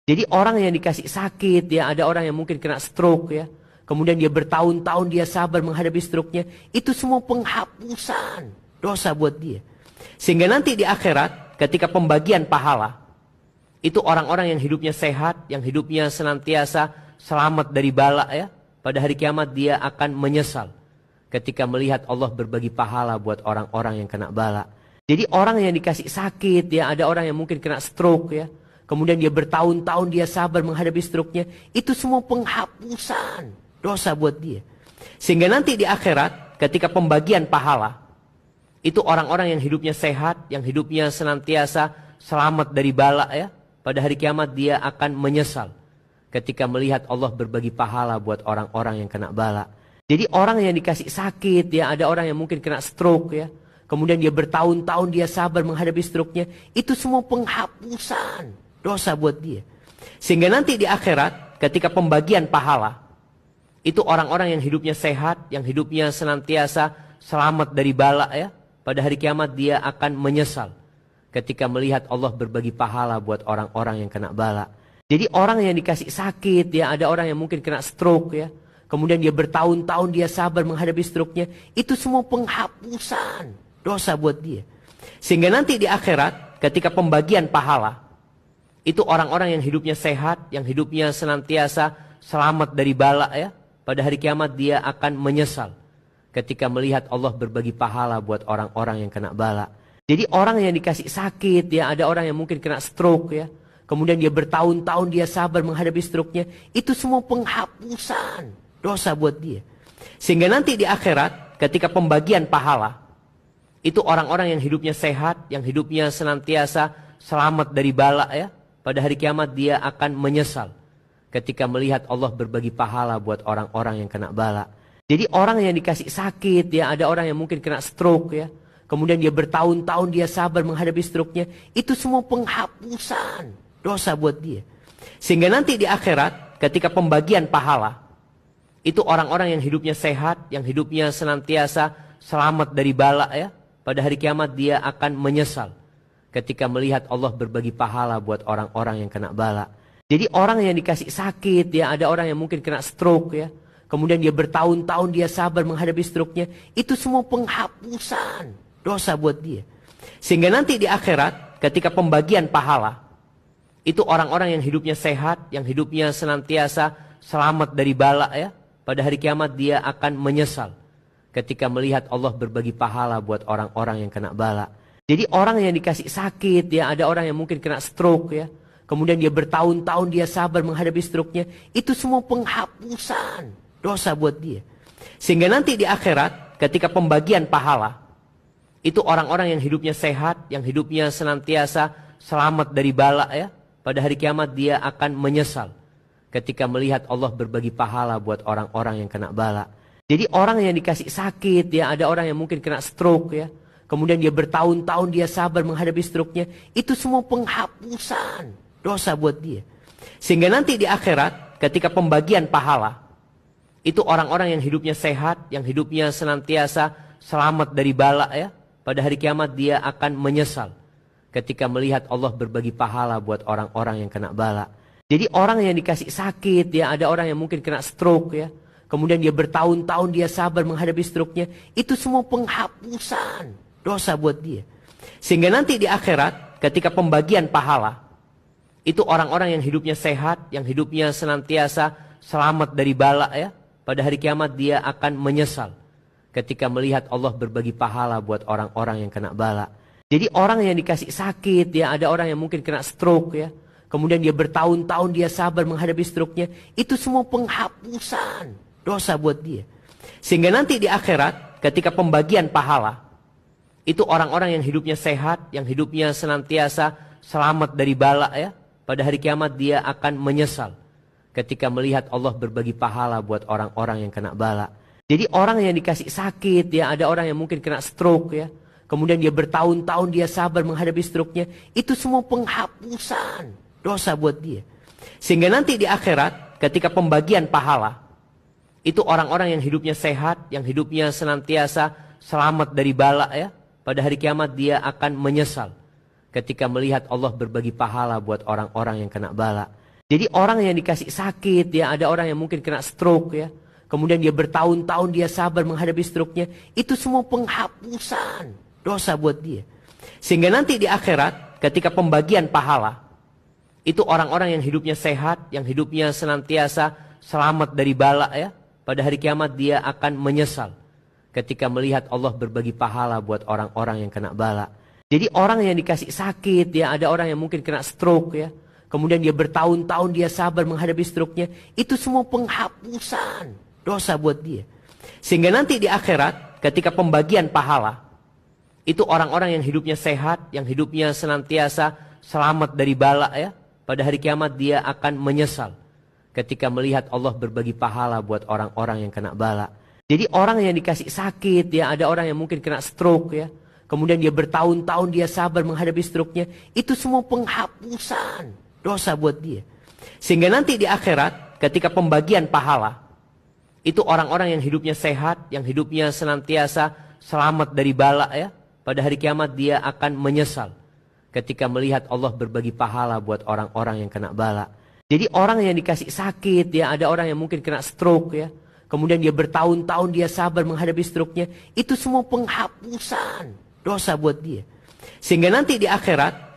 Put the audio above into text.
Jadi orang yang dikasih sakit, ya ada orang yang mungkin kena stroke ya. Kemudian dia bertahun-tahun dia sabar menghadapi stroke-nya. Itu semua penghapusan dosa buat dia. Sehingga nanti di akhirat ketika pembagian pahala, itu orang-orang yang hidupnya sehat, yang hidupnya senantiasa selamat dari bala ya. Pada hari kiamat dia akan menyesal ketika melihat Allah berbagi pahala buat orang-orang yang kena bala. Jadi orang yang dikasih sakit, ya ada orang yang mungkin kena stroke ya. Kemudian dia bertahun-tahun dia sabar menghadapi stroke-nya. Itu semua penghapusan dosa buat dia. Sehingga nanti di akhirat ketika pembagian pahala, itu orang-orang yang hidupnya sehat, yang hidupnya senantiasa selamat dari bala ya. Pada hari kiamat dia akan menyesal ketika melihat Allah berbagi pahala buat orang-orang yang kena bala. Jadi orang yang dikasih sakit, ya ada orang yang mungkin kena stroke ya. Kemudian dia bertahun-tahun dia sabar menghadapi stroke-nya. Itu semua penghapusan dosa buat dia. Sehingga nanti di akhirat ketika pembagian pahala, itu orang-orang yang hidupnya sehat, yang hidupnya senantiasa selamat dari bala ya. Pada hari kiamat dia akan menyesal ketika melihat Allah berbagi pahala buat orang-orang yang kena bala. Jadi orang yang dikasih sakit, ya ada orang yang mungkin kena stroke ya. Kemudian dia bertahun-tahun dia sabar menghadapi stroke-nya. Itu semua penghapusan dosa buat dia. Sehingga nanti di akhirat ketika pembagian pahala, itu orang-orang yang hidupnya sehat, yang hidupnya senantiasa selamat dari bala ya. Pada hari kiamat dia akan menyesal ketika melihat Allah berbagi pahala buat orang-orang yang kena bala. Jadi orang yang dikasih sakit, ya ada orang yang mungkin kena stroke ya. Kemudian dia bertahun-tahun dia sabar menghadapi stroke-nya. Itu semua penghapusan dosa buat dia. Sehingga nanti di akhirat ketika pembagian pahala, itu orang-orang yang hidupnya sehat, yang hidupnya senantiasa selamat dari bala ya. Pada hari kiamat dia akan menyesal ketika melihat Allah berbagi pahala buat orang-orang yang kena bala. Jadi orang yang dikasih sakit, ya ada orang yang mungkin kena stroke ya. Kemudian dia bertahun-tahun dia sabar menghadapi stroke-nya. Itu semua penghapusan dosa buat dia. Sehingga nanti di akhirat ketika pembagian pahala, itu orang-orang yang hidupnya sehat, yang hidupnya senantiasa selamat dari bala ya. Pada hari kiamat dia akan menyesal ketika melihat Allah berbagi pahala buat orang-orang yang kena bala. Jadi orang yang dikasih sakit, ya ada orang yang mungkin kena stroke ya. Kemudian dia bertahun-tahun dia sabar menghadapi stroke-nya. Itu semua penghapusan dosa buat dia. Sehingga nanti di akhirat ketika pembagian pahala, itu orang-orang yang hidupnya sehat, yang hidupnya senantiasa selamat dari bala ya. Pada hari kiamat dia akan menyesal ketika melihat Allah berbagi pahala buat orang-orang yang kena bala. Jadi orang yang dikasih sakit, ya ada orang yang mungkin kena stroke ya. Kemudian dia bertahun-tahun dia sabar menghadapi stroke-nya. Itu semua penghapusan dosa buat dia. Sehingga nanti di akhirat ketika pembagian pahala, itu orang-orang yang hidupnya sehat, yang hidupnya senantiasa selamat dari bala ya. Pada hari kiamat dia akan menyesal ketika melihat Allah berbagi pahala buat orang-orang yang kena bala. Jadi orang yang dikasih sakit, ya ada orang yang mungkin kena stroke ya. Kemudian dia bertahun-tahun dia sabar menghadapi stroke-nya. Itu semua penghapusan dosa buat dia. Sehingga nanti di akhirat ketika pembagian pahala, itu orang-orang yang hidupnya sehat, yang hidupnya senantiasa selamat dari bala ya. Pada hari kiamat dia akan menyesal ketika melihat Allah berbagi pahala buat orang-orang yang kena bala. Jadi orang yang dikasih sakit, ya ada orang yang mungkin kena stroke ya. Kemudian dia bertahun-tahun dia sabar menghadapi stroke-nya. Itu semua penghapusan dosa buat dia. Sehingga nanti di akhirat ketika pembagian pahala, itu orang-orang yang hidupnya sehat, yang hidupnya senantiasa selamat dari bala ya. Pada hari kiamat dia akan menyesal ketika melihat Allah berbagi pahala buat orang-orang yang kena bala. Jadi orang yang dikasih sakit, ya ada orang yang mungkin kena stroke ya. Kemudian dia bertahun-tahun dia sabar menghadapi stroke-nya. Itu semua penghapusan dosa buat dia. Sehingga nanti di akhirat ketika pembagian pahala, itu orang-orang yang hidupnya sehat, yang hidupnya senantiasa selamat dari bala ya. Pada hari kiamat dia akan menyesal ketika melihat Allah berbagi pahala buat orang-orang yang kena bala. Jadi orang yang dikasih sakit, ya ada orang yang mungkin kena stroke ya. Kemudian dia bertahun-tahun dia sabar menghadapi stroke-nya. Itu semua penghapusan dosa buat dia. Sehingga nanti di akhirat ketika pembagian pahala, itu orang-orang yang hidupnya sehat, yang hidupnya senantiasa selamat dari bala ya. Pada hari kiamat dia akan menyesal ketika melihat Allah berbagi pahala buat orang-orang yang kena bala. Jadi orang yang dikasih sakit, ya ada orang yang mungkin kena stroke ya. Kemudian dia bertahun-tahun dia sabar menghadapi stroke-nya. Itu semua penghapusan dosa buat dia. Sehingga nanti di akhirat ketika pembagian pahala, itu orang-orang yang hidupnya sehat, yang hidupnya senantiasa selamat dari bala ya. Pada hari kiamat dia akan menyesal ketika melihat Allah berbagi pahala buat orang-orang yang kena bala. Jadi orang yang dikasih sakit, ya ada orang yang mungkin kena stroke ya. Kemudian dia bertahun-tahun dia sabar menghadapi stroke-nya. Itu semua penghapusan dosa buat dia. Sehingga nanti di akhirat ketika pembagian pahala, itu orang-orang yang hidupnya sehat, yang hidupnya senantiasa selamat dari bala ya. Pada hari kiamat dia akan menyesal ketika melihat Allah berbagi pahala buat orang-orang yang kena bala. Jadi orang yang dikasih sakit, ya ada orang yang mungkin kena stroke ya. Kemudian dia bertahun-tahun dia sabar menghadapi stroke-nya. Itu semua penghapusan dosa buat dia. Sehingga nanti di akhirat ketika pembagian pahala, itu orang-orang yang hidupnya sehat, yang hidupnya senantiasa selamat dari bala ya. Pada hari kiamat dia akan menyesal ketika melihat Allah berbagi pahala buat orang-orang yang kena bala. Jadi orang yang dikasih sakit, ya ada orang yang mungkin kena stroke ya. Kemudian dia bertahun-tahun dia sabar menghadapi stroke-nya. Itu semua penghapusan dosa buat dia. Sehingga nanti di akhirat